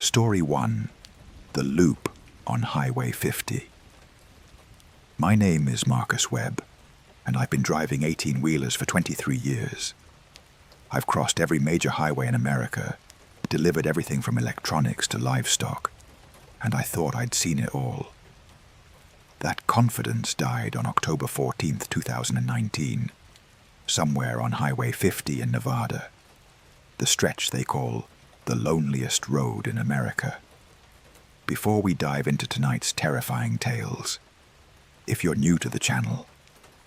Story 1. The Loop on Highway 50. My name is Marcus Webb, and I've been driving 18-wheelers for 23 years. I've crossed every major highway in America, delivered everything from electronics to livestock, and I thought I'd seen it all. That confidence died on October 14th, 2019, somewhere on Highway 50 in Nevada, the stretch they call the loneliest road in America. Before we dive into tonight's terrifying tales, if you're new to the channel,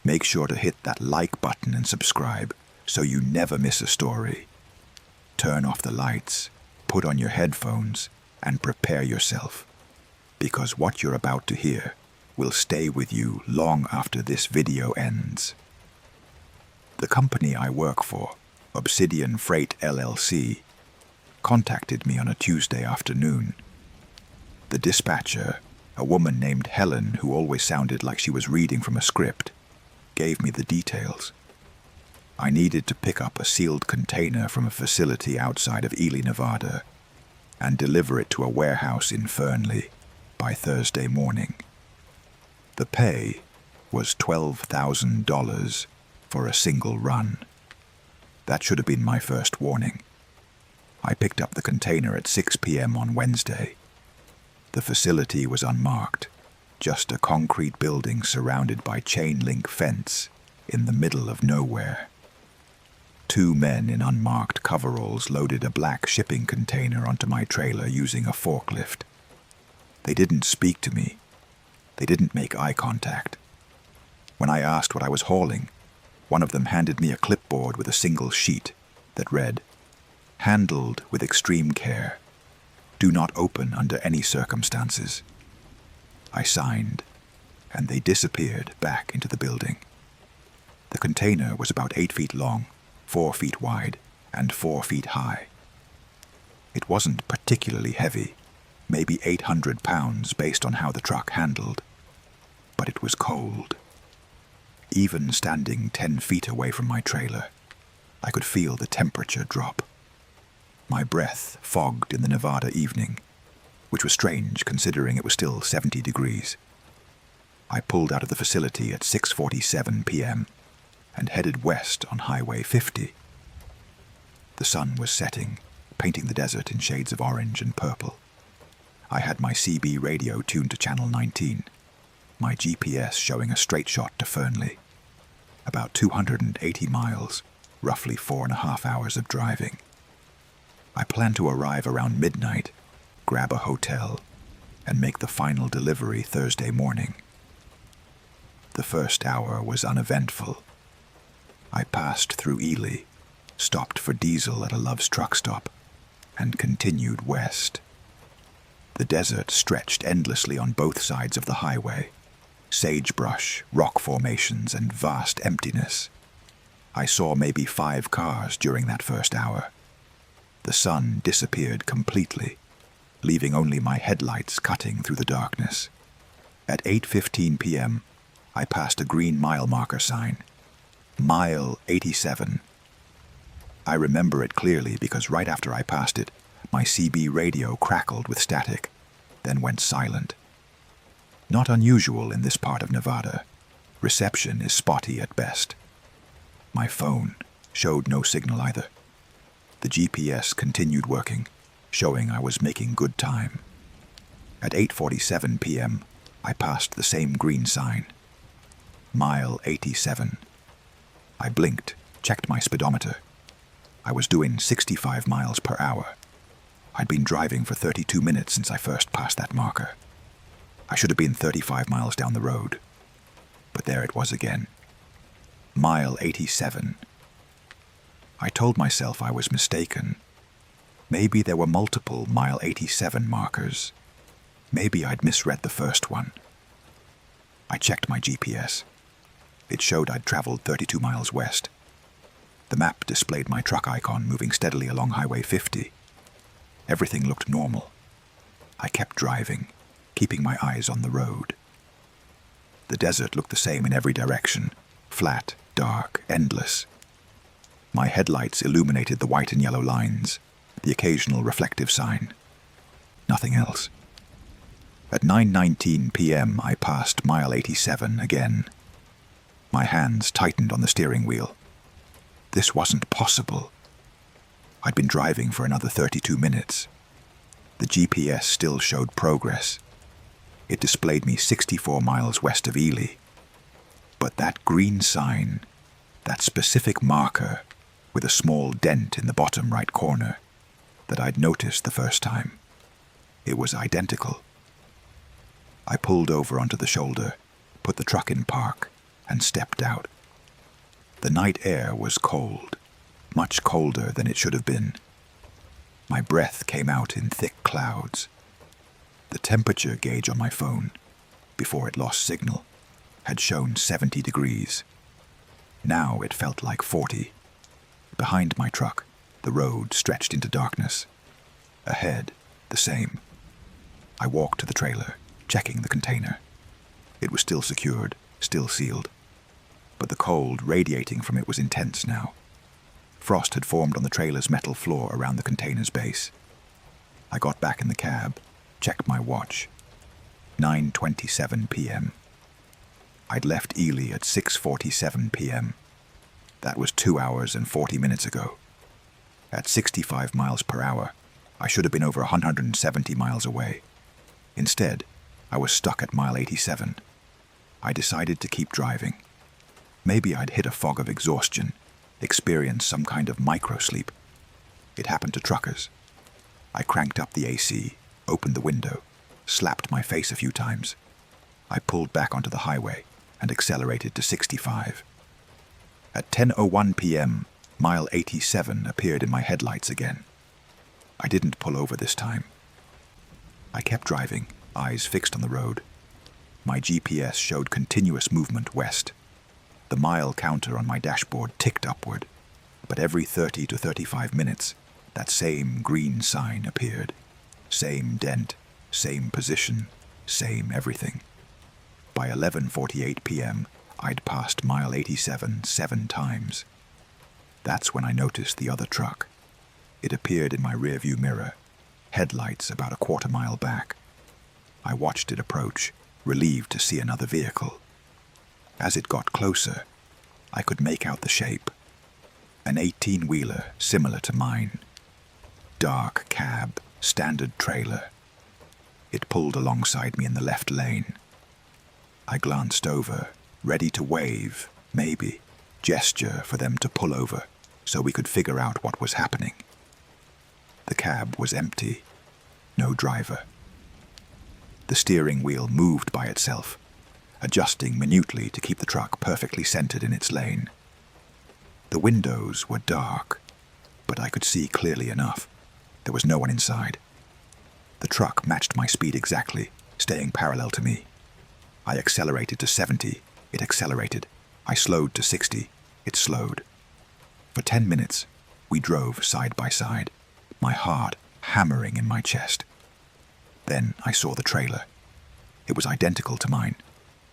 make sure to hit that like button and subscribe so you never miss a story. Turn off the lights, put on your headphones, and prepare yourself, because what you're about to hear will stay with you long after this video ends. The company I work for, Obsidian Freight LLC, contacted me on a Tuesday afternoon. The dispatcher, a woman named Helen who always sounded like she was reading from a script, gave me the details. I needed to pick up a sealed container from a facility outside of Ely, Nevada, and deliver it to a warehouse in Fernley by Thursday morning. The pay was $12,000 for a single run. That should have been my first warning. I picked up the container at 6 p.m. on Wednesday. The facility was unmarked, just a concrete building surrounded by chain-link fence in the middle of nowhere. Two men in unmarked coveralls loaded a black shipping container onto my trailer using a forklift. They didn't speak to me. They didn't make eye contact. When I asked what I was hauling, one of them handed me a clipboard with a single sheet that read, "Handled with extreme care. Do not open under any circumstances." I signed, and they disappeared back into the building. The container was about 8 feet long, 4 feet wide, and 4 feet high. It wasn't particularly heavy, maybe 800 pounds based on how the truck handled, but it was cold. Even standing 10 feet away from my trailer, I could feel the temperature drop. My breath fogged in the Nevada evening, which was strange considering it was still 70 degrees. I pulled out of the facility at 6:47 p.m. and headed west on Highway 50. The sun was setting, painting the desert in shades of orange and purple. I had my CB radio tuned to channel 19, my GPS showing a straight shot to Fernley. About 280 miles, roughly 4.5 hours of driving. I planned to arrive around midnight, grab a hotel, and make the final delivery Thursday morning. The first hour was uneventful. I passed through Ely, stopped for diesel at a Love's truck stop, and continued west. The desert stretched endlessly on both sides of the highway. Sagebrush, rock formations, and vast emptiness. I saw maybe 5 cars during that first hour. The sun disappeared completely, leaving only my headlights cutting through the darkness. At 8:15 p.m., I passed a green mile marker sign. Mile 87. I remember it clearly because right after I passed it, my CB radio crackled with static, then went silent. Not unusual in this part of Nevada. Reception is spotty at best. My phone showed no signal either. The GPS continued working, showing I was making good time. At 8:47 p.m., I passed the same green sign. Mile 87. I blinked, checked my speedometer. I was doing 65 miles per hour. I'd been driving for 32 minutes since I first passed that marker. I should have been 35 miles down the road. But there it was again. Mile 87. I told myself I was mistaken. Maybe there were multiple mile 87 markers. Maybe I'd misread the first one. I checked my GPS. It showed I'd traveled 32 miles west. The map displayed my truck icon moving steadily along Highway 50. Everything looked normal. I kept driving, keeping my eyes on the road. The desert looked the same in every direction, flat, dark, endless. My headlights illuminated the white and yellow lines, the occasional reflective sign. nothing else. At 9:19 p.m., I passed mile 87 again. My hands tightened on the steering wheel. This wasn't possible. I'd been driving for another 32 minutes. The GPS still showed progress. It displayed me 64 miles west of Ely. But that green sign, that specific marker with a small dent in the bottom right corner that I'd noticed the first time, it was identical. I pulled over onto the shoulder, put the truck in park, and stepped out. The night air was cold, much colder than it should have been. My breath came out in thick clouds. The temperature gauge on my phone, before it lost signal, had shown 70 degrees. Now it felt like 40. Behind my truck, the road stretched into darkness. Ahead, the same. I walked to the trailer, checking the container. It was still secured, still sealed. But the cold radiating from it was intense now. Frost had formed on the trailer's metal floor around the container's base. I got back in the cab, checked my watch. 9:27 p.m. I'd left Ely at 6:47 p.m. That was 2 hours and 40 minutes ago. At 65 miles per hour, I should have been over 170 miles away. Instead, I was stuck at mile 87. I decided to keep driving. Maybe I'd hit a fog of exhaustion, experienced some kind of micro-sleep. It happened to truckers. I cranked up the AC, opened the window, slapped my face a few times. I pulled back onto the highway and accelerated to 65. At 10:01 p.m., mile 87 appeared in my headlights again. I didn't pull over this time. I kept driving, eyes fixed on the road. My GPS showed continuous movement west. The mile counter on my dashboard ticked upward, but every 30 to 35 minutes, that same green sign appeared. Same dent, same position, same everything. By 11:48 p.m., I'd passed mile 87 7 times. That's when I noticed the other truck. It appeared in my rearview mirror, headlights about a quarter mile back. I watched it approach, relieved to see another vehicle. As it got closer, I could make out the shape. An 18-wheeler similar to mine. Dark cab, standard trailer. It pulled alongside me in the left lane. I glanced over, ready to wave, maybe, gesture for them to pull over so we could figure out what was happening. The cab was empty. No driver. The steering wheel moved by itself, adjusting minutely to keep the truck perfectly centered in its lane. The windows were dark, but I could see clearly enough. There was no one inside. The truck matched my speed exactly, staying parallel to me. I accelerated to 70. It accelerated. I slowed to 60. It slowed. For 10 minutes, we drove side by side, my heart hammering in my chest. Then I saw the trailer. It was identical to mine.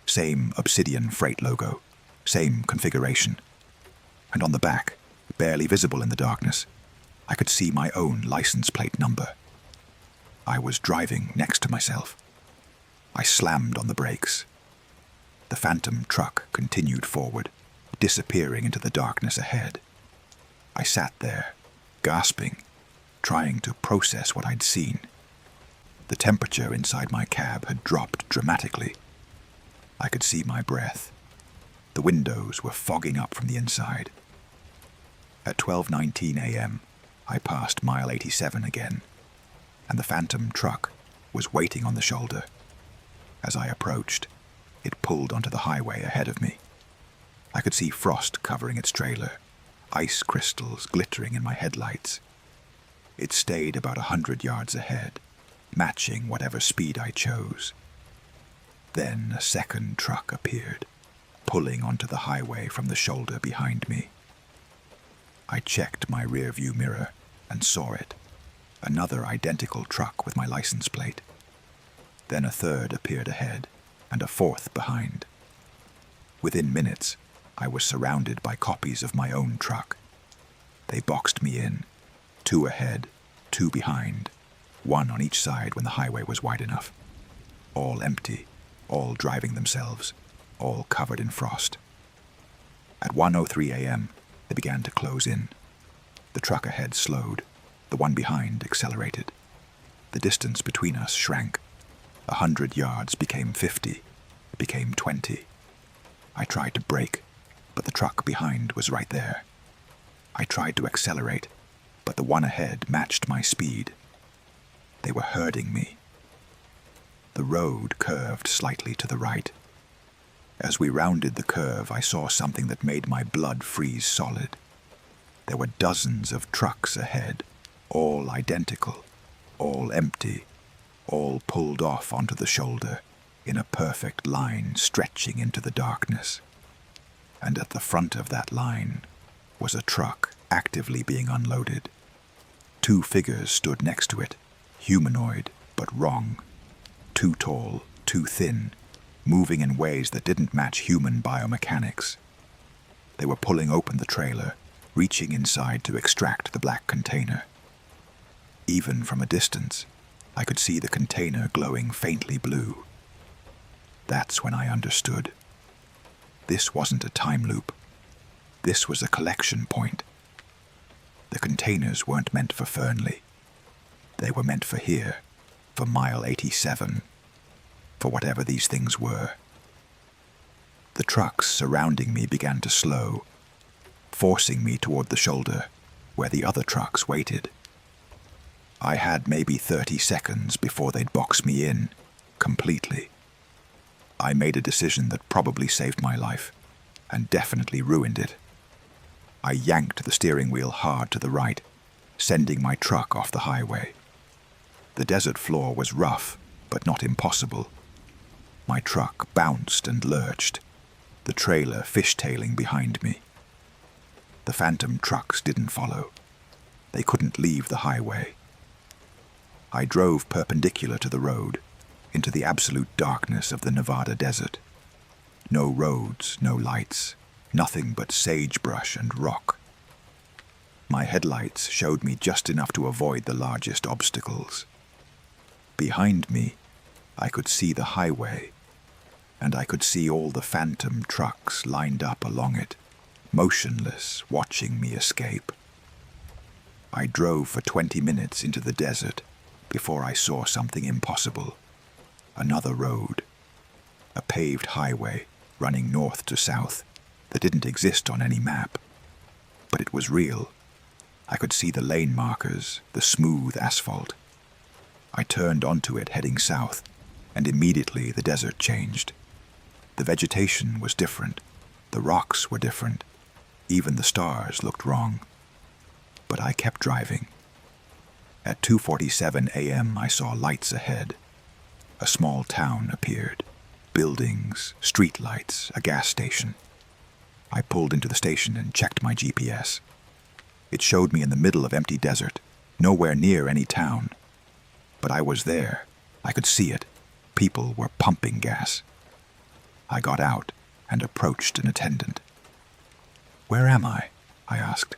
Same Obsidian Freight logo, same configuration. And on the back, barely visible in the darkness, I could see my own license plate number. I was driving next to myself. I slammed on the brakes. The phantom truck continued forward, disappearing into the darkness ahead. I sat there, gasping, trying to process what I'd seen. The temperature inside my cab had dropped dramatically. I could see my breath. The windows were fogging up from the inside. At 12:19 a.m., I passed mile 87 again, and the phantom truck was waiting on the shoulder. As I approached, it pulled onto the highway ahead of me. I could see frost covering its trailer, ice crystals glittering in my headlights. It stayed about 100 yards ahead, matching whatever speed I chose. Then a second truck appeared, pulling onto the highway from the shoulder behind me. I checked my rearview mirror and saw it, another identical truck with my license plate. Then a third appeared ahead, and a fourth behind. Within minutes, I was surrounded by copies of my own truck. They boxed me in, 2 ahead, 2 behind, one on each side when the highway was wide enough. All empty, all driving themselves, all covered in frost. At 1:03 a.m., they began to close in. The truck ahead slowed. The one behind accelerated. The distance between us shrank. 100 yards became 50, became 20. I tried to brake, but the truck behind was right there. I tried to accelerate, but the one ahead matched my speed. They were herding me. The road curved slightly to the right. As we rounded the curve, I saw something that made my blood freeze solid. There were dozens of trucks ahead, all identical, all empty, all pulled off onto the shoulder in a perfect line stretching into the darkness. And at the front of that line was a truck actively being unloaded. 2 figures stood next to it, humanoid but wrong. Too tall, too thin, moving in ways that didn't match human biomechanics. They were pulling open the trailer, reaching inside to extract the black container. Even from a distance, I could see the container glowing faintly blue. That's when I understood. This wasn't a time loop. This was a collection point. The containers weren't meant for Fernley. They were meant for here, for mile 87, for whatever these things were. The trucks surrounding me began to slow, forcing me toward the shoulder, where the other trucks waited. I had maybe 30 seconds before they'd box me in, completely. I made a decision that probably saved my life, and definitely ruined it. I yanked the steering wheel hard to the right, sending my truck off the highway. The desert floor was rough, but not impossible. My truck bounced and lurched, the trailer fishtailing behind me. The phantom trucks didn't follow. They couldn't leave the highway. I drove perpendicular to the road, into the absolute darkness of the Nevada desert. No roads, no lights, nothing but sagebrush and rock. My headlights showed me just enough to avoid the largest obstacles. Behind me, I could see the highway, and I could see all the phantom trucks lined up along it, motionless, watching me escape. I drove for 20 minutes into the desert before I saw something impossible. Another road, a paved highway running north to south that didn't exist on any map. But it was real. I could see the lane markers, the smooth asphalt. I turned onto it heading south, and immediately the desert changed. The vegetation was different. The rocks were different. Even the stars looked wrong. But I kept driving. At 2:47 a.m. I saw lights ahead. A small town appeared. Buildings, street lights, a gas station. I pulled into the station and checked my GPS. It showed me in the middle of empty desert, nowhere near any town. But I was there. I could see it. People were pumping gas. I got out and approached an attendant. "Where am I?" I asked.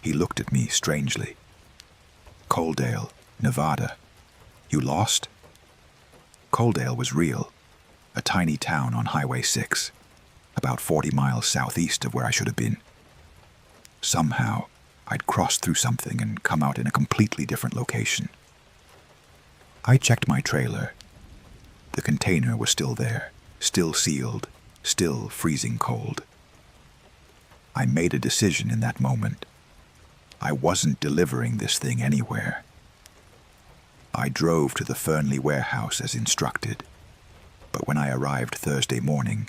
He looked at me strangely. "Coaldale, Nevada. You lost?" Coaldale was real, a tiny town on Highway 6, about 40 miles southeast of where I should have been. Somehow, I'd crossed through something and come out in a completely different location. I checked my trailer. The container was still there, still sealed, still freezing cold. I made a decision in that moment. I wasn't delivering this thing anywhere. I drove to the Fernley warehouse as instructed, but when I arrived Thursday morning,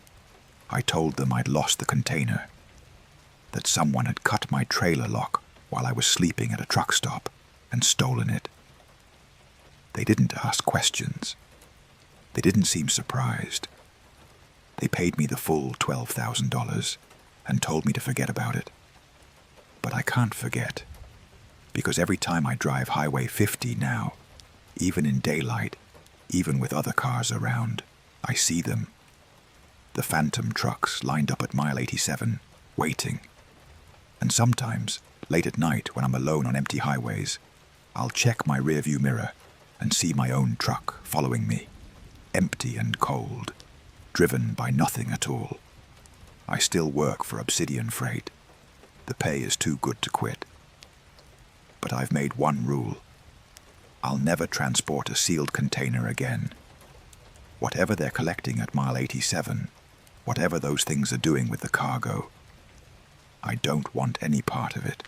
I told them I'd lost the container, that someone had cut my trailer lock while I was sleeping at a truck stop and stolen it. They didn't ask questions. They didn't seem surprised. They paid me the full $12,000 and told me to forget about it. But I can't forget, because every time I drive Highway 50 now, even in daylight, even with other cars around, I see them. The phantom trucks lined up at mile 87, waiting. And sometimes, late at night when I'm alone on empty highways, I'll check my rearview mirror and see my own truck following me, empty and cold, driven by nothing at all. I still work for Obsidian Freight. The pay is too good to quit. But I've made one rule. I'll never transport a sealed container again. Whatever they're collecting at mile 87, whatever those things are doing with the cargo, I don't want any part of it.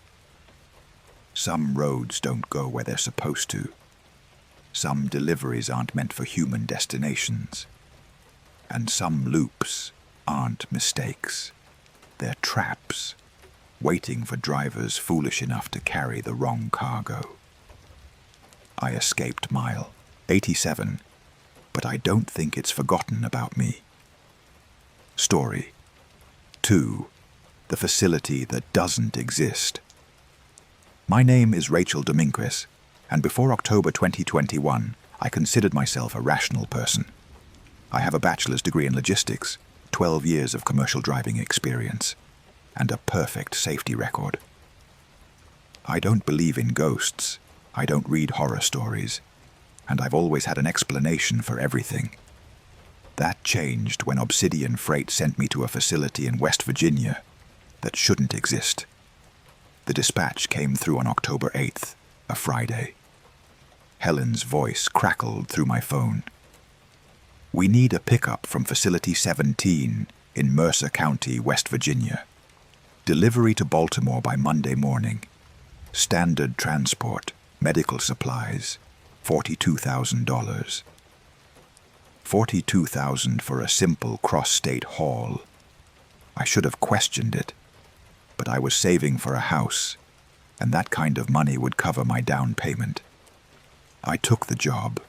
Some roads don't go where they're supposed to. Some deliveries aren't meant for human destinations. And some loops aren't mistakes. They're traps, waiting for drivers foolish enough to carry the wrong cargo. I escaped mile 87, but I don't think it's forgotten about me. Story 2. The facility that doesn't exist. My name is Rachel Dominguez, and before October 2021, I considered myself a rational person. I have a bachelor's degree in logistics, 12 years of commercial driving experience, and a perfect safety record. I don't believe in ghosts, I don't read horror stories, and I've always had an explanation for everything. That changed when Obsidian Freight sent me to a facility in West Virginia that shouldn't exist. The dispatch came through on October 8th, a Friday. Helen's voice crackled through my phone. We need a pickup from Facility 17 in Mercer County, West Virginia. Delivery to Baltimore by Monday morning. Standard transport, medical supplies, $42,000. $42,000 for a simple cross-state haul. I should have questioned it, but I was saving for a house, and that kind of money would cover my down payment. I took the job.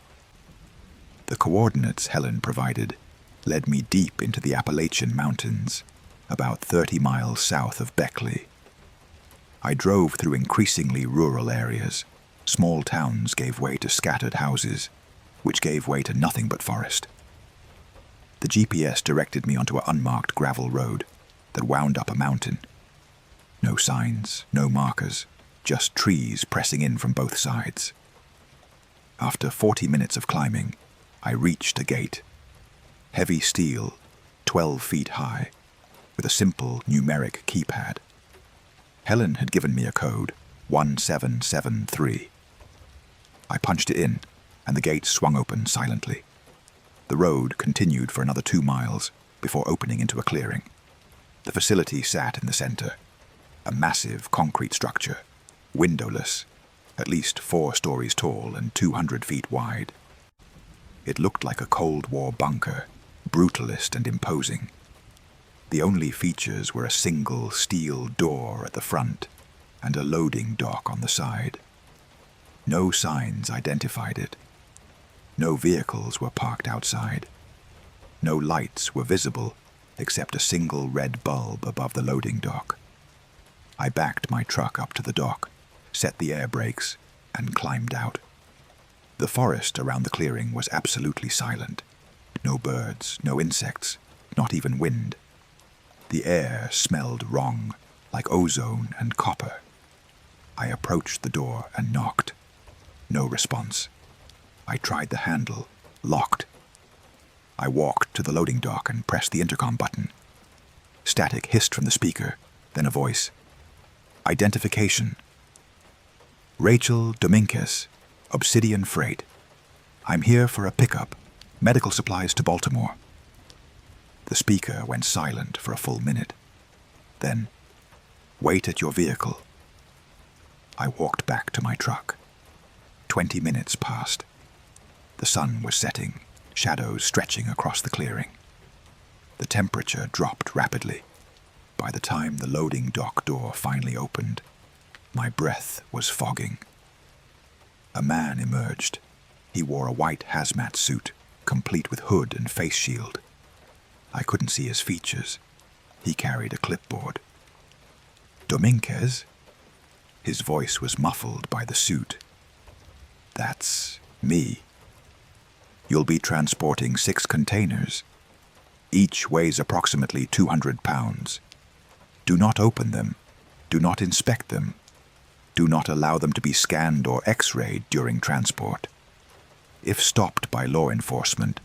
The coordinates Helen provided led me deep into the Appalachian Mountains, about 30 miles south of Beckley. I drove through increasingly rural areas. Small towns gave way to scattered houses, which gave way to nothing but forest. The GPS directed me onto an unmarked gravel road that wound up a mountain. No signs, no markers, just trees pressing in from both sides. After 40 minutes of climbing, I reached a gate. Heavy steel, 12 feet high, with a simple numeric keypad. Helen had given me a code, 1773. I punched it in, and the gate swung open silently. The road continued for another 2 miles before opening into a clearing. The facility sat in the center, a massive concrete structure, windowless, at least 4 stories tall and 200 feet wide. It looked like a Cold War bunker, brutalist and imposing. The only features were a single steel door at the front and a loading dock on the side. No signs identified it. No vehicles were parked outside. No lights were visible except a single red bulb above the loading dock. I backed my truck up to the dock, set the air brakes, and climbed out. The forest around the clearing was absolutely silent. No birds, no insects, not even wind. The air smelled wrong, like ozone and copper. I approached the door and knocked. No response. I tried the handle, locked. I walked to the loading dock and pressed the intercom button. Static hissed from the speaker, then a voice. Identification. Rachel Dominguez, Obsidian Freight. I'm here for a pickup, medical supplies to Baltimore. The speaker went silent for a full minute. Then, wait at your vehicle. I walked back to my truck. 20 minutes passed. The sun was setting, shadows stretching across the clearing. The temperature dropped rapidly. By the time the loading dock door finally opened, my breath was fogging. A man emerged. He wore a white hazmat suit, complete with hood and face shield. I couldn't see his features. He carried a clipboard. Dominguez? His voice was muffled by the suit. That's me. You'll be transporting 6 containers. Each weighs approximately 200 pounds. Do not open them. Do not inspect them. Do not allow them to be scanned or x-rayed during transport. If stopped by law enforcement,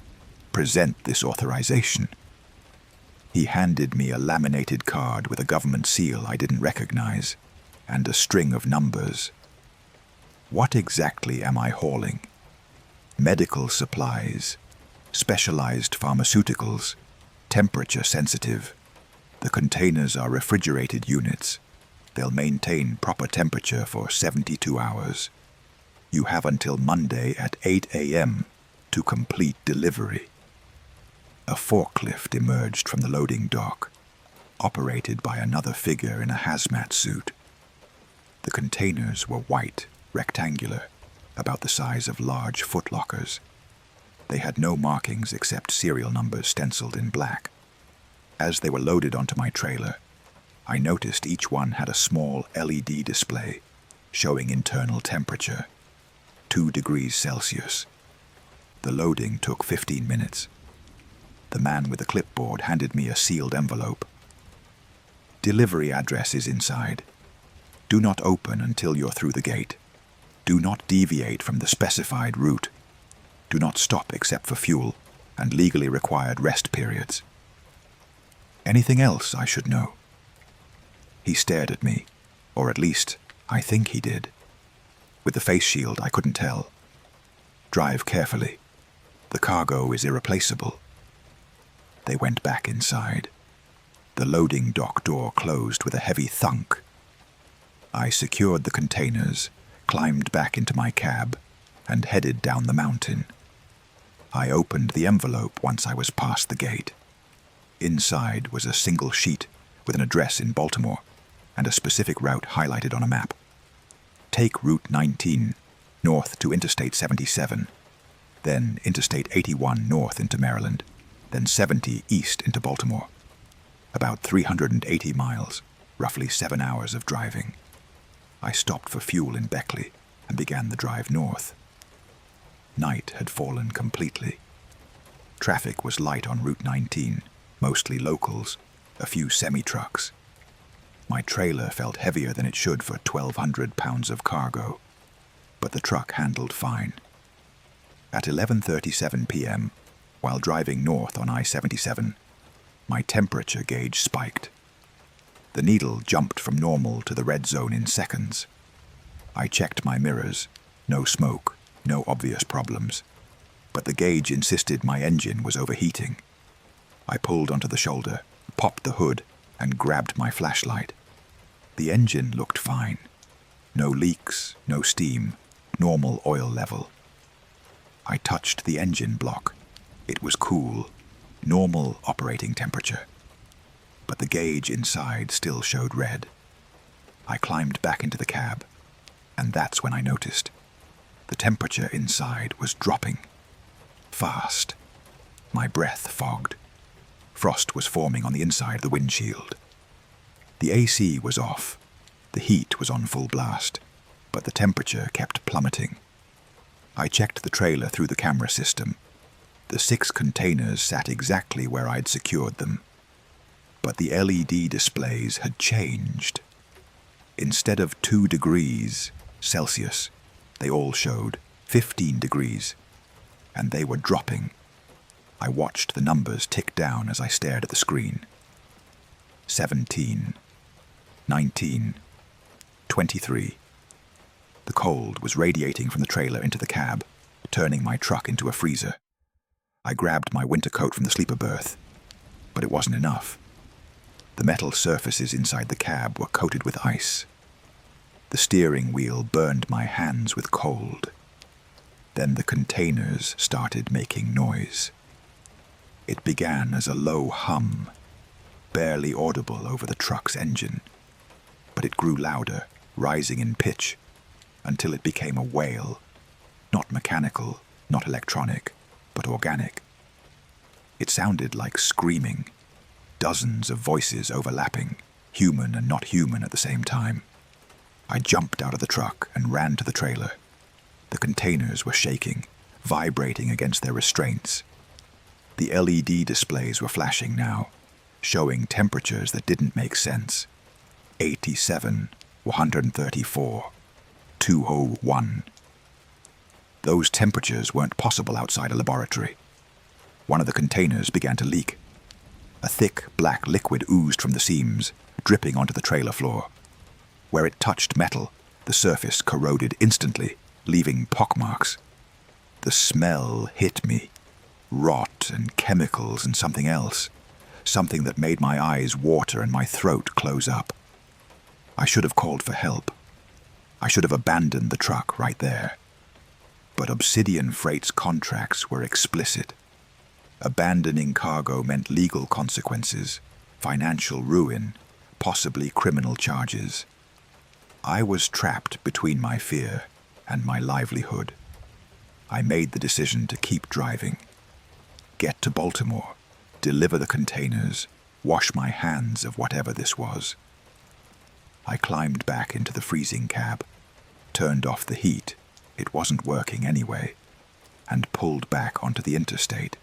present this authorization. He handed me a laminated card with a government seal I didn't recognize, and a string of numbers. What exactly am I hauling? Medical supplies, specialized pharmaceuticals, temperature sensitive. The containers are refrigerated units. They'll maintain proper temperature for 72 hours. You have until Monday at 8 a.m. to complete delivery. A forklift emerged from the loading dock, operated by another figure in a hazmat suit. The containers were white, rectangular, about the size of large footlockers. They had no markings except serial numbers stenciled in black. As they were loaded onto my trailer, I noticed each one had a small LED display showing internal temperature, 2 degrees Celsius. The loading took 15 minutes. The man with the clipboard handed me a sealed envelope. Delivery address is inside. Do not open until you're through the gate. Do not deviate from the specified route. Do not stop except for fuel and legally required rest periods. Anything else I should know? He stared at me, or at least, I think he did. With the face shield, I couldn't tell. Drive carefully. The cargo is irreplaceable. They went back inside. The loading dock door closed with a heavy thunk. I secured the containers, climbed back into my cab, and headed down the mountain. I opened the envelope once I was past the gate. Inside was a single sheet with an address in Baltimore and a specific route highlighted on a map. Take Route 19 north to Interstate 77, then Interstate 81 north into Maryland, then 70 east into Baltimore. About 380 miles, roughly 7 hours of driving. I stopped for fuel in Beckley and began the drive north. Night had fallen completely. Traffic was light on Route 19, mostly locals, a few semi-trucks. My trailer felt heavier than it should for 1,200 pounds of cargo, but the truck handled fine. At 11:37 p.m., while driving north on I-77, my temperature gauge spiked. The needle jumped from normal to the red zone in seconds. I checked my mirrors. No smoke, no obvious problems. But the gauge insisted my engine was overheating. I pulled onto the shoulder, popped the hood, and grabbed my flashlight. The engine looked fine. No leaks, no steam, normal oil level. I touched the engine block. It was cool, normal operating temperature. But the gauge inside still showed red. I climbed back into the cab, and that's when I noticed. The temperature inside was dropping. Fast. My breath fogged. Frost was forming on the inside of the windshield. The AC was off. The heat was on full blast, but the temperature kept plummeting. I checked the trailer through the camera system. The 6 containers sat exactly where I'd secured them. But the LED displays had changed. Instead of 2 degrees Celsius, they all showed 15 degrees, and they were dropping. I watched the numbers tick down as I stared at the screen. 17, 19, 23. The cold was radiating from the trailer into the cab, turning my truck into a freezer. I grabbed my winter coat from the sleeper berth, but it wasn't enough. The metal surfaces inside the cab were coated with ice. The steering wheel burned my hands with cold. Then the containers started making noise. It began as a low hum, barely audible over the truck's engine, but it grew louder, rising in pitch, until it became a wail, not mechanical, not electronic, but organic. It sounded like screaming, dozens of voices overlapping, human and not human at the same time. I jumped out of the truck and ran to the trailer. The containers were shaking, vibrating against their restraints. The LED displays were flashing now, showing temperatures that didn't make sense. 87, 134, 201. Those temperatures weren't possible outside a laboratory. One of the containers began to leak. A thick, black liquid oozed from the seams, dripping onto the trailer floor. Where it touched metal, the surface corroded instantly, leaving pockmarks. The smell hit me. Rot and chemicals and something else. Something that made my eyes water and my throat close up. I should have called for help. I should have abandoned the truck right there. But Obsidian Freight's contracts were explicit. Abandoning cargo meant legal consequences, financial ruin, possibly criminal charges. I was trapped between my fear and my livelihood. I made the decision to keep driving. Get to Baltimore, deliver the containers, wash my hands of whatever this was. I climbed back into the freezing cab, turned off the heat, it wasn't working anyway, and pulled back onto the interstate.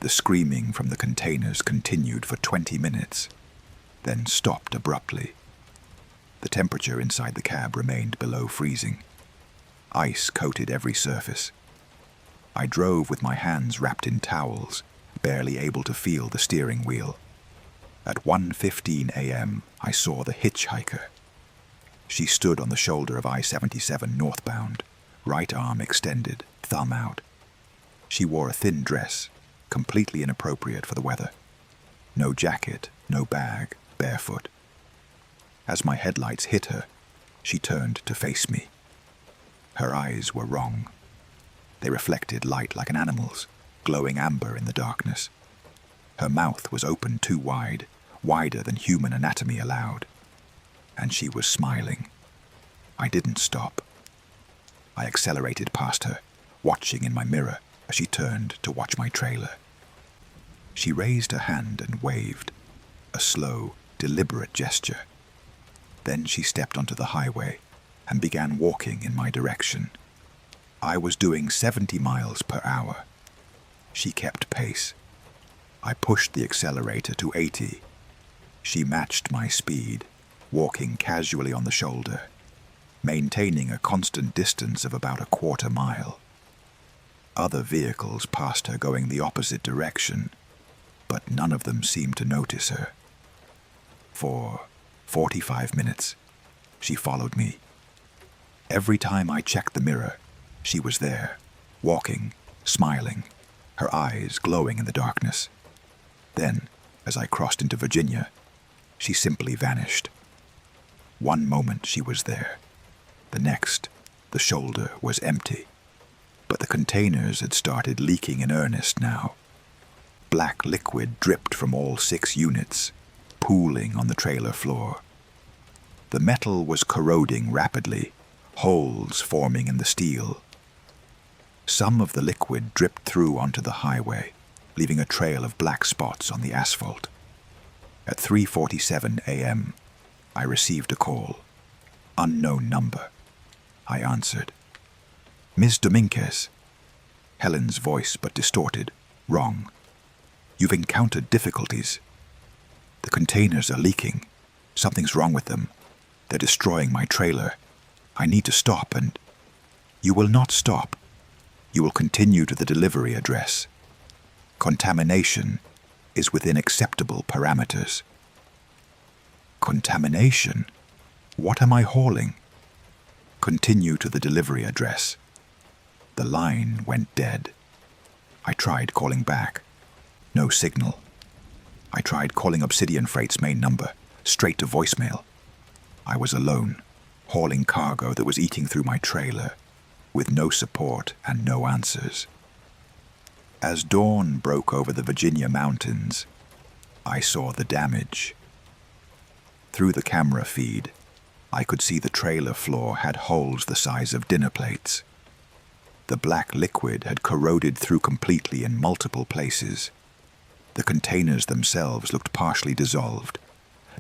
The screaming from the containers continued for 20 minutes, then stopped abruptly. The temperature inside the cab remained below freezing. Ice coated every surface. I drove with my hands wrapped in towels, barely able to feel the steering wheel. At 1:15 a.m., I saw the hitchhiker. She stood on the shoulder of I-77 northbound, right arm extended, thumb out. She wore a thin dress, completely inappropriate for the weather. No jacket, no bag, barefoot. As my headlights hit her, she turned to face me. Her eyes were wrong. They reflected light like an animal's, glowing amber in the darkness. Her mouth was open too wide, wider than human anatomy allowed. And she was smiling. I didn't stop. I accelerated past her, watching in my mirror as she turned to watch my trailer. She raised her hand and waved, a slow, deliberate gesture. Then she stepped onto the highway and began walking in my direction. I was doing 70 miles per hour. She kept pace. I pushed the accelerator to 80. She matched my speed, walking casually on the shoulder, maintaining a constant distance of about a quarter mile. Other vehicles passed her going the opposite direction, but none of them seemed to notice her. For 45 minutes, she followed me. Every time I checked the mirror, she was there, walking, smiling, her eyes glowing in the darkness. Then, as I crossed into Virginia, she simply vanished. One moment she was there. The next, the shoulder was empty. But the containers had started leaking in earnest now. Black liquid dripped from all 6 units, pooling on the trailer floor. The metal was corroding rapidly, holes forming in the steel. Some of the liquid dripped through onto the highway, leaving a trail of black spots on the asphalt. At 3:47 a.m., I received a call. Unknown number. I answered. Ms. Dominguez. Helen's voice, but distorted. Wrong. You've encountered difficulties. The containers are leaking. Something's wrong with them. They're destroying my trailer. I need to stop and... You will not stop. You will continue to the delivery address. Contamination is within acceptable parameters. Contamination? What am I hauling? Continue to the delivery address. The line went dead. I tried calling back. No signal. I tried calling Obsidian Freight's main number, straight to voicemail. I was alone, hauling cargo that was eating through my trailer, with no support and no answers. As dawn broke over the Virginia mountains, I saw the damage. Through the camera feed, I could see the trailer floor had holes the size of dinner plates. The black liquid had corroded through completely in multiple places. The containers themselves looked partially dissolved,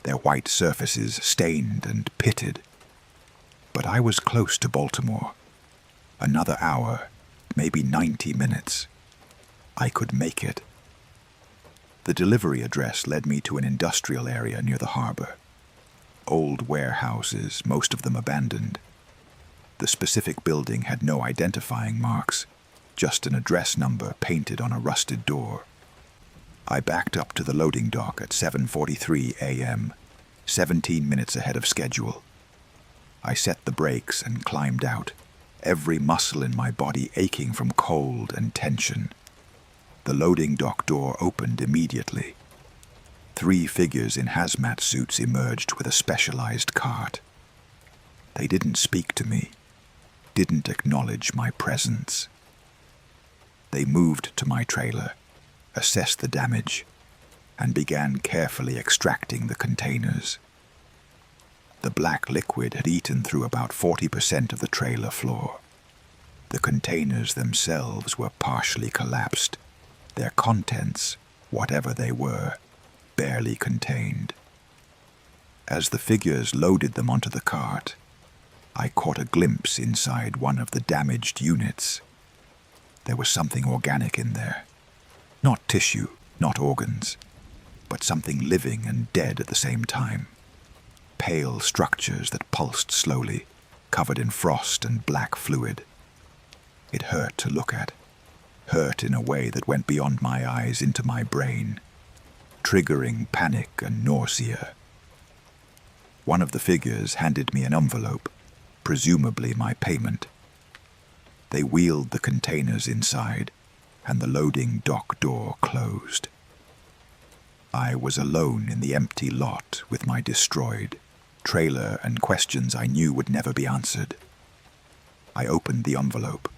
their white surfaces stained and pitted. But I was close to Baltimore. Another hour, maybe 90 minutes. I could make it. The delivery address led me to an industrial area near the harbor. Old warehouses, most of them abandoned. The specific building had no identifying marks, just an address number painted on a rusted door. I backed up to the loading dock at 7:43 a.m., 17 minutes ahead of schedule. I set the brakes and climbed out, every muscle in my body aching from cold and tension. The loading dock door opened immediately. 3 figures in hazmat suits emerged with a specialized cart. They didn't speak to me, didn't acknowledge my presence. They moved to my trailer, assessed the damage, and began carefully extracting the containers. The black liquid had eaten through about 40% of the trailer floor. The containers themselves were partially collapsed, their contents, whatever they were, barely contained. As the figures loaded them onto the cart, I caught a glimpse inside one of the damaged units. There was something organic in there. Not tissue, not organs, but something living and dead at the same time. Pale structures that pulsed slowly, covered in frost and black fluid. It hurt to look at, hurt in a way that went beyond my eyes into my brain, triggering panic and nausea. One of the figures handed me an envelope, presumably my payment. They wheeled the containers inside, and the loading dock door closed. I was alone in the empty lot with my destroyed trailer and questions I knew would never be answered. I opened the envelope.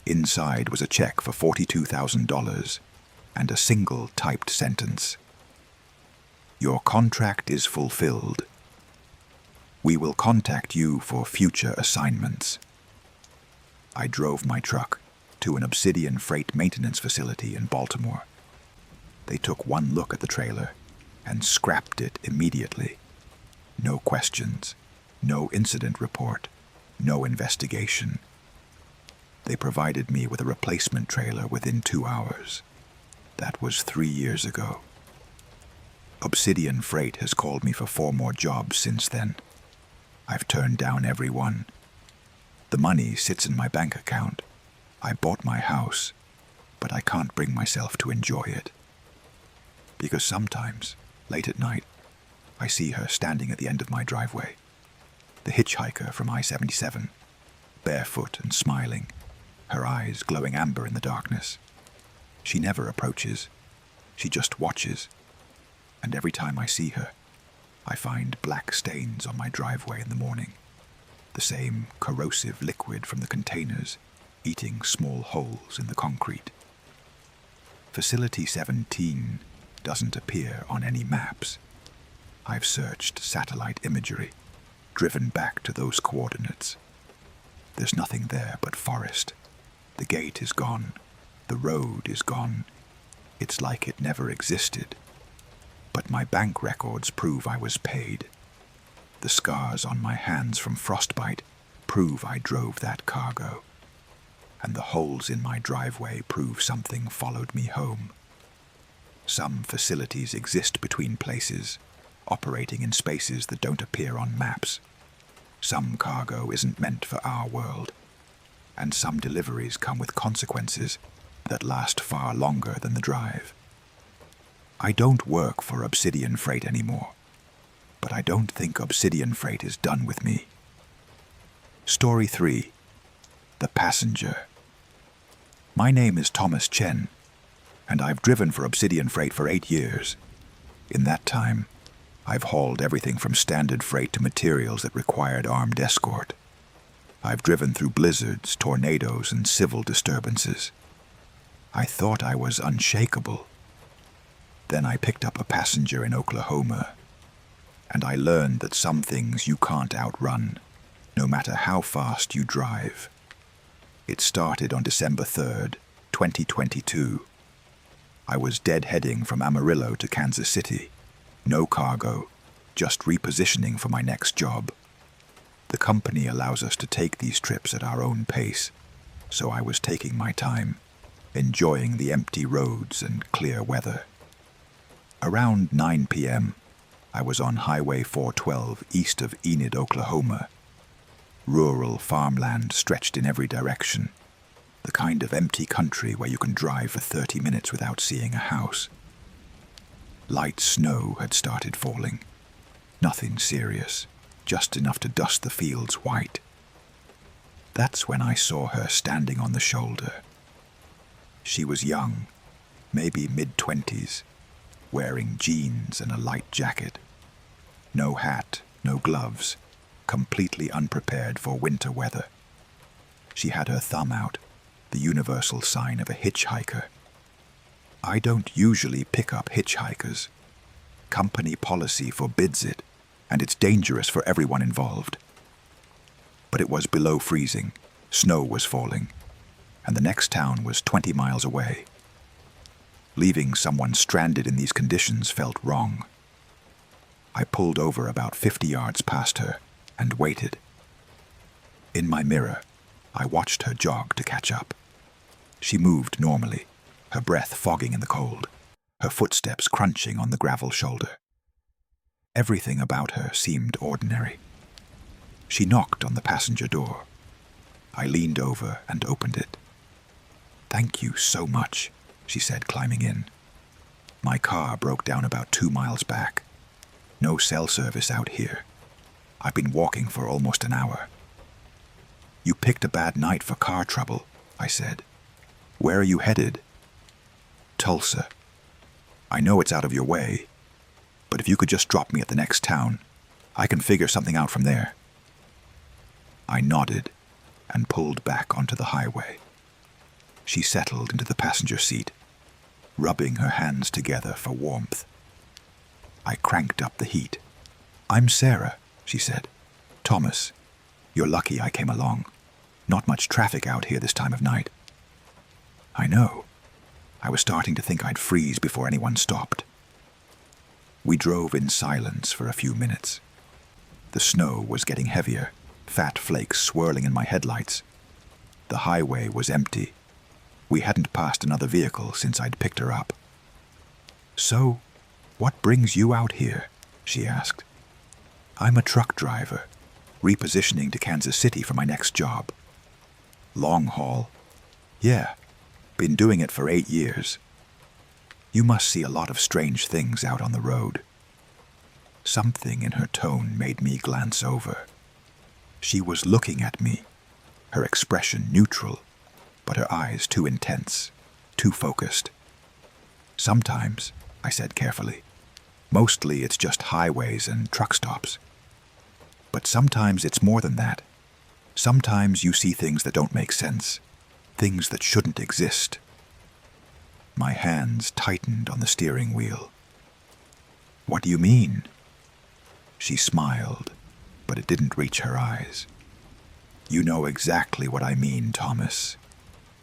Inside was a check for $42,000 and a single typed sentence. Your contract is fulfilled. We will contact you for future assignments. I drove my truck to an Obsidian freight maintenance facility in Baltimore. They took one look at the trailer and scrapped it immediately. No questions, no incident report, no investigation. They provided me with a replacement trailer within 2 hours. That was 3 years ago. Obsidian Freight has called me for 4 more jobs since then. I've turned down every one. The money sits in my bank account. I bought my house, but I can't bring myself to enjoy it. Because sometimes, late at night, I see her standing at the end of my driveway. The hitchhiker from I-77, barefoot and smiling, her eyes glowing amber in the darkness. She never approaches. She just watches. And every time I see her, I find black stains on my driveway in the morning. The same corrosive liquid from the containers eating small holes in the concrete. Facility 17 doesn't appear on any maps. I've searched satellite imagery, driven back to those coordinates. There's nothing there but forest. The gate is gone. The road is gone. It's like it never existed. But my bank records prove I was paid. The scars on my hands from frostbite prove I drove that cargo. And the holes in my driveway prove something followed me home. Some facilities exist between places, operating in spaces that don't appear on maps. Some cargo isn't meant for our world. And some deliveries come with consequences that last far longer than the drive. I don't work for Obsidian Freight anymore, but I don't think Obsidian Freight is done with me. Story 3. The Passenger. My name is Thomas Chen, and I've driven for Obsidian Freight for 8 years. In that time, I've hauled everything from standard freight to materials that required armed escort. I've driven through blizzards, tornadoes, and civil disturbances. I thought I was unshakable. Then I picked up a passenger in Oklahoma, and I learned that some things you can't outrun, no matter how fast you drive. It started on December 3rd, 2022. I was deadheading from Amarillo to Kansas City. No cargo, just repositioning for my next job. The company allows us to take these trips at our own pace, so I was taking my time, enjoying the empty roads and clear weather. Around 9 p.m., I was on Highway 412 east of Enid, Oklahoma. Rural farmland stretched in every direction, the kind of empty country where you can drive for 30 minutes without seeing a house. Light snow had started falling. Nothing serious, just enough to dust the fields white. That's when I saw her standing on the shoulder. She was young, maybe mid-20s, wearing jeans and a light jacket. No hat, no gloves, completely unprepared for winter weather. She had her thumb out, the universal sign of a hitchhiker. I don't usually pick up hitchhikers. Company policy forbids it, and it's dangerous for everyone involved. But it was below freezing, snow was falling, and the next town was 20 miles away. Leaving someone stranded in these conditions felt wrong. I pulled over about 50 yards past her and waited. In my mirror, I watched her jog to catch up. She moved normally, her breath fogging in the cold, her footsteps crunching on the gravel shoulder. Everything about her seemed ordinary. She knocked on the passenger door. I leaned over and opened it. "Thank you so much," she said, climbing in. "My car broke down about 2 miles back. No cell service out here. I've been walking for almost an hour." "You picked a bad night for car trouble," I said. "Where are you headed?" "Tulsa. I know it's out of your way, but if you could just drop me at the next town, I can figure something out from there." I nodded and pulled back onto the highway. She settled into the passenger seat, rubbing her hands together for warmth. I cranked up the heat. "I'm Sarah," she said. "Thomas. You're lucky I came along. Not much traffic out here this time of night." "I know. I was starting to think I'd freeze before anyone stopped." We drove in silence for a few minutes. The snow was getting heavier, fat flakes swirling in my headlights. The highway was empty. We hadn't passed another vehicle since I'd picked her up. "So, what brings you out here?" she asked. "I'm a truck driver, repositioning to Kansas City for my next job." "Long haul?" "Yeah, been doing it for 8 years." "You must see a lot of strange things out on the road." Something in her tone made me glance over. She was looking at me, her expression neutral, but her eyes too intense, too focused. "Sometimes," I said carefully. "Mostly it's just highways and truck stops. But sometimes it's more than that. Sometimes you see things that don't make sense, things that shouldn't exist." My hands tightened on the steering wheel. "What do you mean?" She smiled, but it didn't reach her eyes. "You know exactly what I mean, Thomas.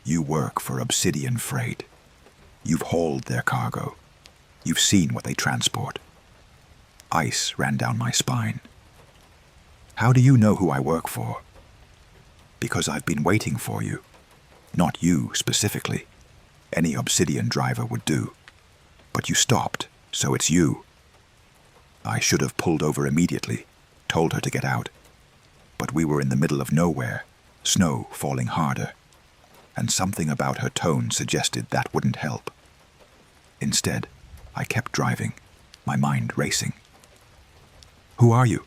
You work for Obsidian Freight. You've hauled their cargo. You've seen what they transport." Ice ran down my spine. "How do you know who I work for?" "Because I've been waiting for you. Not you specifically. Any Obsidian driver would do. But you stopped, so it's you." I should have pulled over immediately, told her to get out. But we were in the middle of nowhere, snow falling harder, and something about her tone suggested that wouldn't help. Instead, I kept driving, my mind racing. "Who are you?"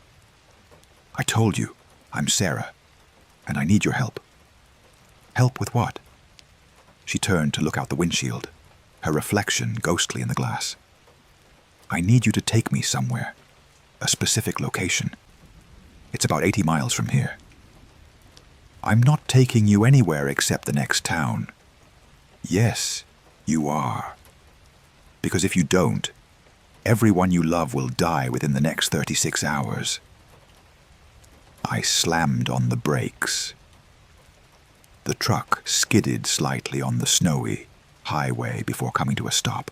"I told you, I'm Sarah, and I need your help." "Help with what?" She turned to look out the windshield, her reflection ghostly in the glass. "I need you to take me somewhere, a specific location. It's about 80 miles from here." "I'm not taking you anywhere except the next town." "Yes, you are. Because if you don't, everyone you love will die within the next 36 hours. I slammed on the brakes. The truck skidded slightly on the snowy highway before coming to a stop.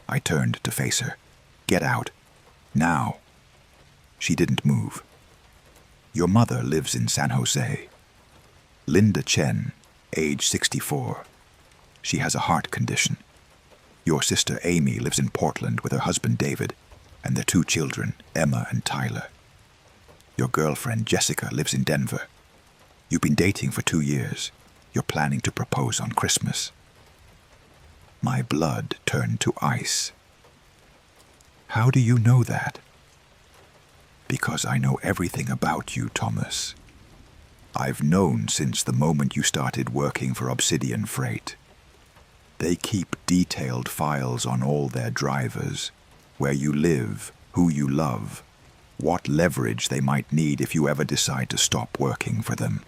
I turned to face her. "Get out. Now." She didn't move. "Your mother lives in San Jose. Linda Chen, age 64. She has a heart condition. Your sister Amy lives in Portland with her husband David and their 2 children, Emma and Tyler." Your girlfriend, Jessica, lives in Denver. You've been dating for 2 years. You're planning to propose on Christmas. My blood turned to ice. How do you know that? Because I know everything about you, Thomas. I've known since the moment you started working for Obsidian Freight. They keep detailed files on all their drivers, where you live, who you love, what leverage they might need if you ever decide to stop working for them.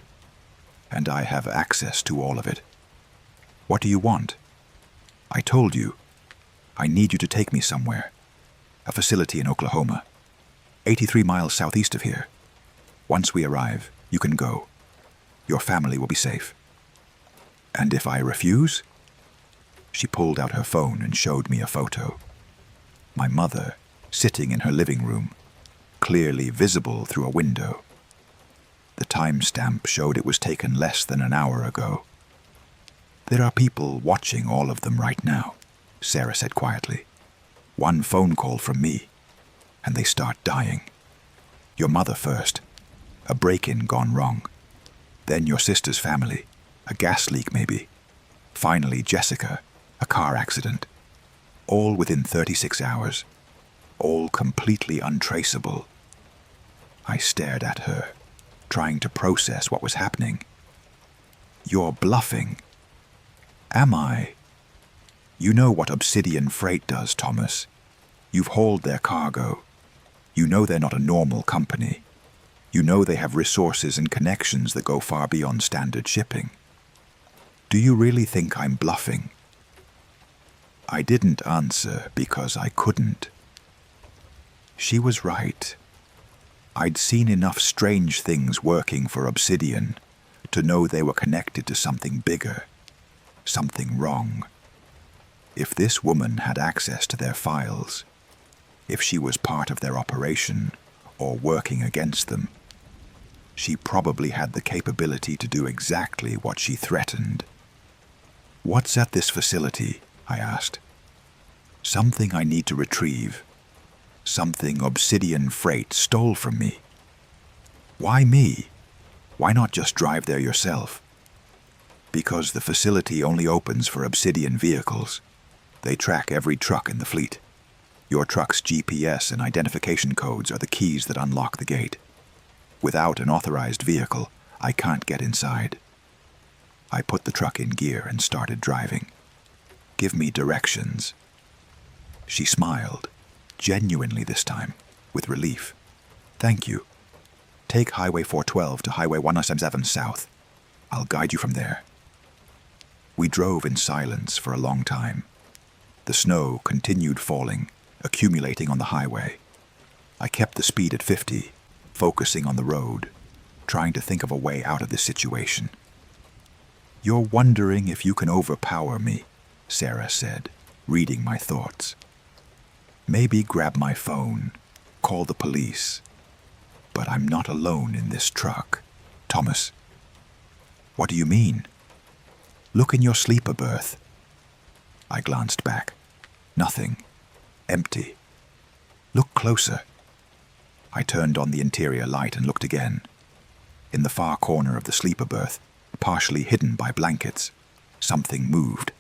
And I have access to all of it. What do you want? I told you. I need you to take me somewhere. A facility in Oklahoma, 83 miles southeast of here. Once we arrive, you can go. Your family will be safe. And if I refuse? She pulled out her phone and showed me a photo. My mother, sitting in her living room, clearly visible through a window. The timestamp showed it was taken less than an hour ago. There are people watching all of them right now, Sarah said quietly. One phone call from me, and they start dying. Your mother first, a break-in gone wrong. Then your sister's family, a gas leak maybe. Finally, Jessica, a car accident. All within 36 hours. All completely untraceable. I stared at her, trying to process what was happening. You're bluffing. Am I? You know what Obsidian Freight does, Thomas. You've hauled their cargo. You know they're not a normal company. You know they have resources and connections that go far beyond standard shipping. Do you really think I'm bluffing? I didn't answer because I couldn't. She was right. I'd seen enough strange things working for Obsidian to know they were connected to something bigger, something wrong. If this woman had access to their files, if she was part of their operation or working against them, she probably had the capability to do exactly what she threatened. What's at this facility? I asked. Something I need to retrieve. Something Obsidian Freight stole from me. Why me? Why not just drive there yourself? Because the facility only opens for Obsidian vehicles. They track every truck in the fleet. Your truck's GPS and identification codes are the keys that unlock the gate. Without an authorized vehicle, I can't get inside. I put the truck in gear and started driving. Give me directions. She smiled, genuinely this time, with relief. Thank you. Take Highway 412 to Highway 177 south. I'll guide you from there. We drove in silence for a long time. The snow continued falling, accumulating on the highway. I kept the speed at 50, focusing on the road, trying to think of a way out of this situation. You're wondering if you can overpower me, Sarah said, reading my thoughts. Maybe grab my phone, call the police. But I'm not alone in this truck, Thomas. What do you mean? Look in your sleeper berth. I glanced back. Nothing. Empty. Look closer. I turned on the interior light and looked again. In the far corner of the sleeper berth, partially hidden by blankets, something moved.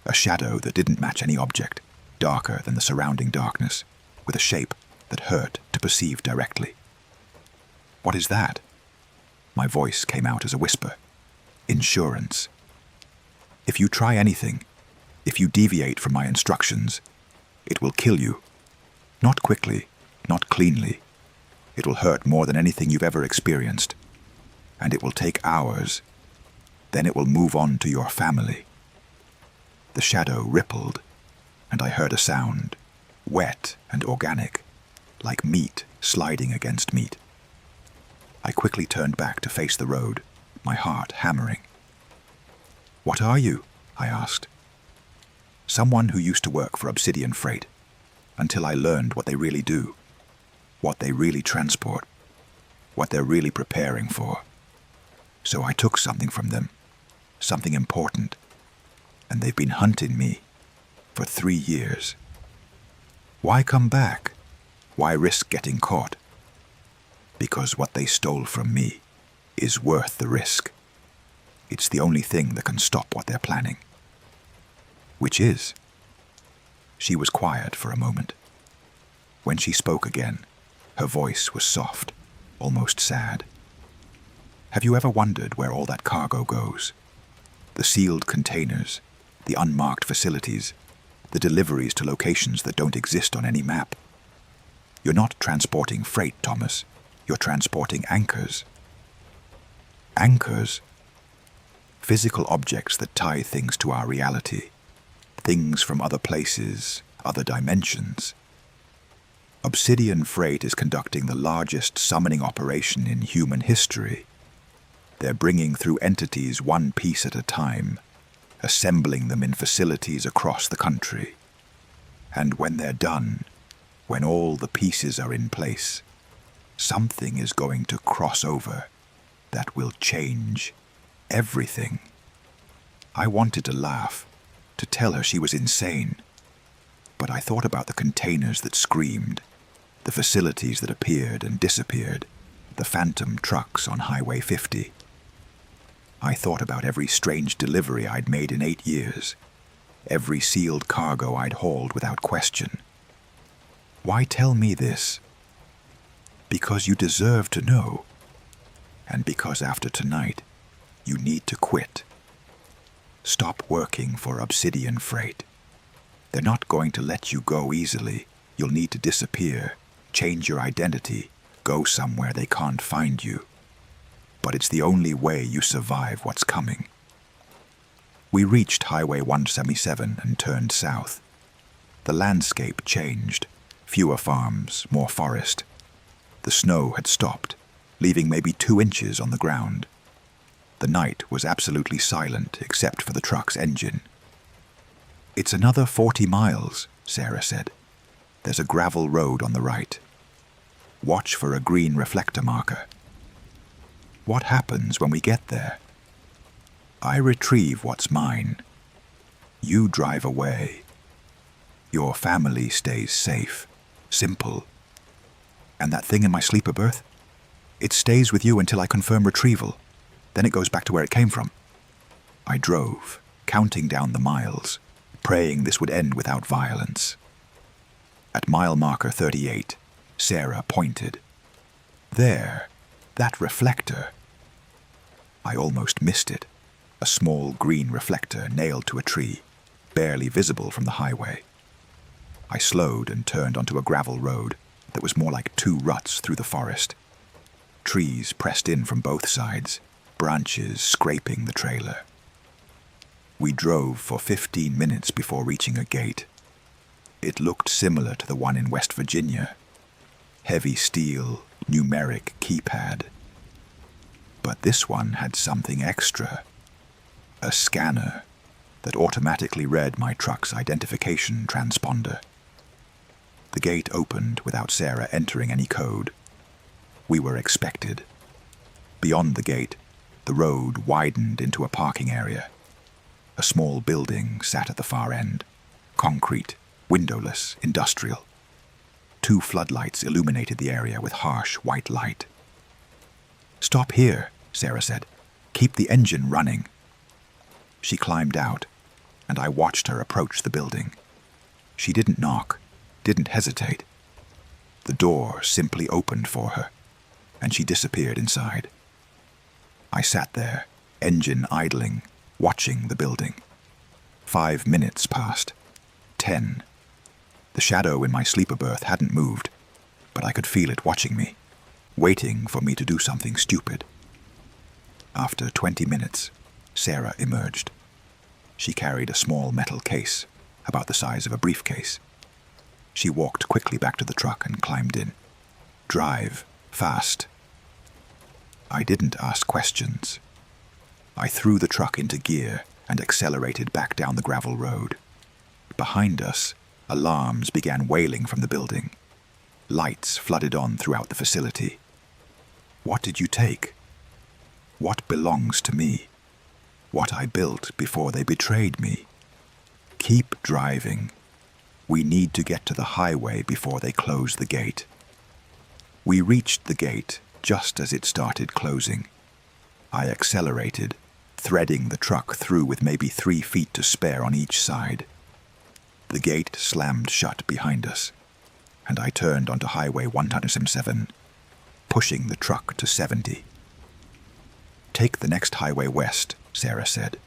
A shadow that didn't match any object, darker than the surrounding darkness, with a shape that hurt to perceive directly. What is that? My voice came out as a whisper. Insurance. If you try anything, if you deviate from my instructions, it will kill you. Not quickly, not cleanly. It will hurt more than anything you've ever experienced. And it will take hours. Then it will move on to your family. The shadow rippled, and I heard a sound, wet and organic, like meat sliding against meat. I quickly turned back to face the road, my heart hammering. What are you? I asked. Someone who used to work for Obsidian Freight, until I learned what they really do, what they really transport, what they're really preparing for. So I took something from them, something important, and they've been hunting me for 3 years. Why come back? Why risk getting caught? because what they stole from me is worth the risk. It's the only thing that can stop what they're planning. Which is? She was quiet for a moment. When she spoke again, her voice was soft, almost sad. Have you ever wondered where all that cargo goes? The sealed containers, the unmarked facilities, the deliveries to locations that don't exist on any map. You're not transporting freight, Thomas. You're transporting anchors. Anchors? Physical objects that tie things to our reality. Things from other places, other dimensions. Obsidian Freight is conducting the largest summoning operation in human history. They're bringing through entities one piece at a time, assembling them in facilities across the country. And when they're done, when all the pieces are in place, something is going to cross over that will change everything. I wanted to laugh, to tell her she was insane, but I thought about the containers that screamed, the facilities that appeared and disappeared, the phantom trucks on Highway 50. I thought about every strange delivery I'd made in 8 years, every sealed cargo I'd hauled without question. Why tell me this? Because you deserve to know, and because after tonight, you need to quit. Stop working for Obsidian Freight. They're not going to let you go easily. You'll need to disappear, change your identity, go somewhere they can't find you. But it's the only way you survive what's coming. We reached Highway 177 and turned south. The landscape changed. Fewer farms, more forest. The snow had stopped, leaving maybe 2 inches on the ground. The night was absolutely silent except for the truck's engine. It's another 40 miles, Sarah said. There's a gravel road on the right. Watch for a green reflector marker. What happens when we get there? I retrieve what's mine. You drive away. Your family stays safe, simple. And that thing in my sleeper berth? It stays with you until I confirm retrieval. Then it goes back to where it came from. I drove, counting down the miles, praying this would end without violence. At mile marker 38, Sarah pointed. There, that reflector. I almost missed it. A small green reflector nailed to a tree, barely visible from the highway. I slowed and turned onto a gravel road that was more like 2 ruts through the forest. Trees pressed in from both sides, branches scraping the trailer. We drove for 15 minutes before reaching a gate. It looked similar to the one in West Virginia. Heavy steel, numeric keypad. But this one had something extra. A scanner that automatically read my truck's identification transponder. The gate opened without Sarah entering any code. We were expected. Beyond the gate, the road widened into a parking area. A small building sat at the far end. Concrete, windowless, industrial. 2 floodlights illuminated the area with harsh white light. "Stop here," Sarah said. "Keep the engine running." She climbed out, and I watched her approach the building. She didn't knock, didn't hesitate. The door simply opened for her, and she disappeared inside. I sat there, engine idling, watching the building. 5 minutes passed. 10. The shadow in my sleeper berth hadn't moved, but I could feel it watching me, waiting for me to do something stupid. After 20 minutes, Sarah emerged. She carried a small metal case, about the size of a briefcase. She walked quickly back to the truck and climbed in. "Drive, fast." I didn't ask questions. I threw the truck into gear and accelerated back down the gravel road. Behind us, alarms began wailing from the building. Lights flooded on throughout the facility. What did you take? What belongs to me? What I built before they betrayed me? Keep driving. We need to get to the highway before they close the gate. We reached the gate Just as it started closing, I accelerated, threading the truck through with maybe 3 feet to spare on each side. The gate slammed shut behind us, and I turned onto Highway 177, pushing the truck to 70. "Take the next highway west," Sarah said.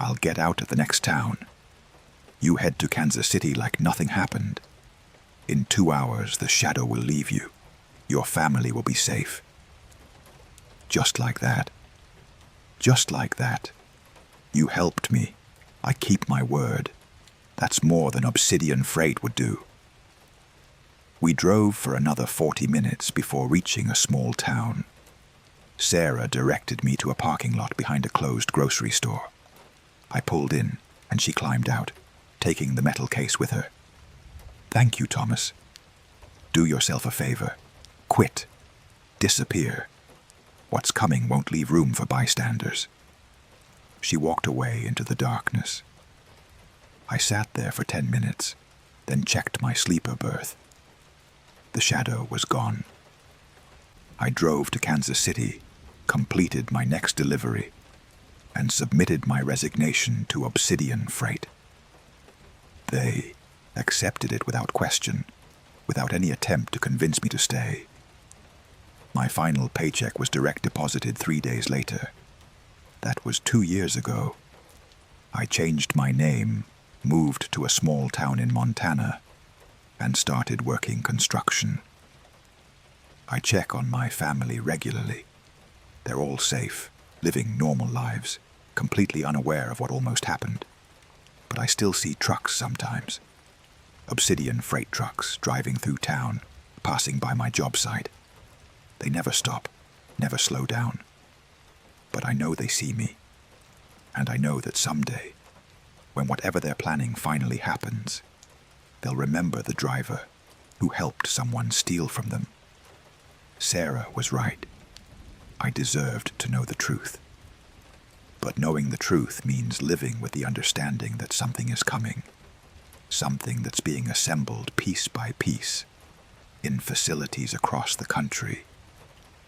"I'll get out at the next town. You head to Kansas City like nothing happened. In 2 hours, the shadow will leave you. Your family will be safe." Just like that. Just like that. You helped me. I keep my word. That's more than Obsidian Freight would do. We drove for another 40 minutes before reaching a small town. Sarah directed me to a parking lot behind a closed grocery store. I pulled in, and she climbed out, taking the metal case with her. "Thank you, Thomas. Do yourself a favor. Quit. Disappear. What's coming won't leave room for bystanders." She walked away into the darkness. I sat there for 10 minutes, then checked my sleeper berth. The shadow was gone. I drove to Kansas City, completed my next delivery, and submitted my resignation to Obsidian Freight. They accepted it without question, without any attempt to convince me to stay. My final paycheck was direct deposited 3 days later. That was 2 years ago. I changed my name, moved to a small town in Montana, and started working construction. I check on my family regularly. They're all safe, living normal lives, completely unaware of what almost happened. But I still see trucks sometimes. Obsidian Freight trucks driving through town, passing by my job site. They never stop, never slow down. But I know they see me. And I know that someday, when whatever they're planning finally happens, they'll remember the driver who helped someone steal from them. Sarah was right. I deserved to know the truth. But knowing the truth means living with the understanding that something is coming. Something that's being assembled piece by piece, in facilities across the country,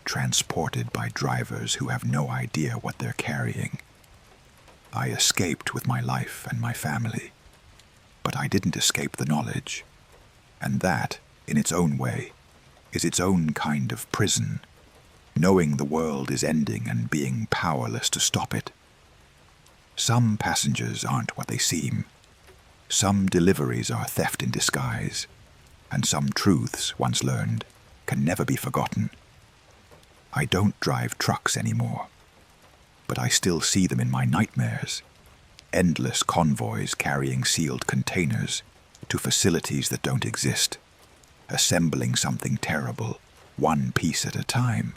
transported by drivers who have no idea what they're carrying. I escaped with my life and my family, but I didn't escape the knowledge. And that, in its own way, is its own kind of prison, knowing the world is ending and being powerless to stop it. Some passengers aren't what they seem. Some deliveries are theft in disguise, and some truths, once learned, can never be forgotten. I don't drive trucks anymore, but I still see them in my nightmares. Endless convoys carrying sealed containers to facilities that don't exist, assembling something terrible, one piece at a time.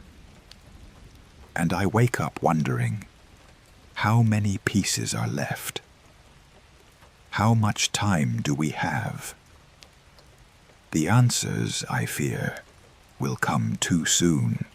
And I wake up wondering, how many pieces are left? How much time do we have? The answers, I fear, will come too soon.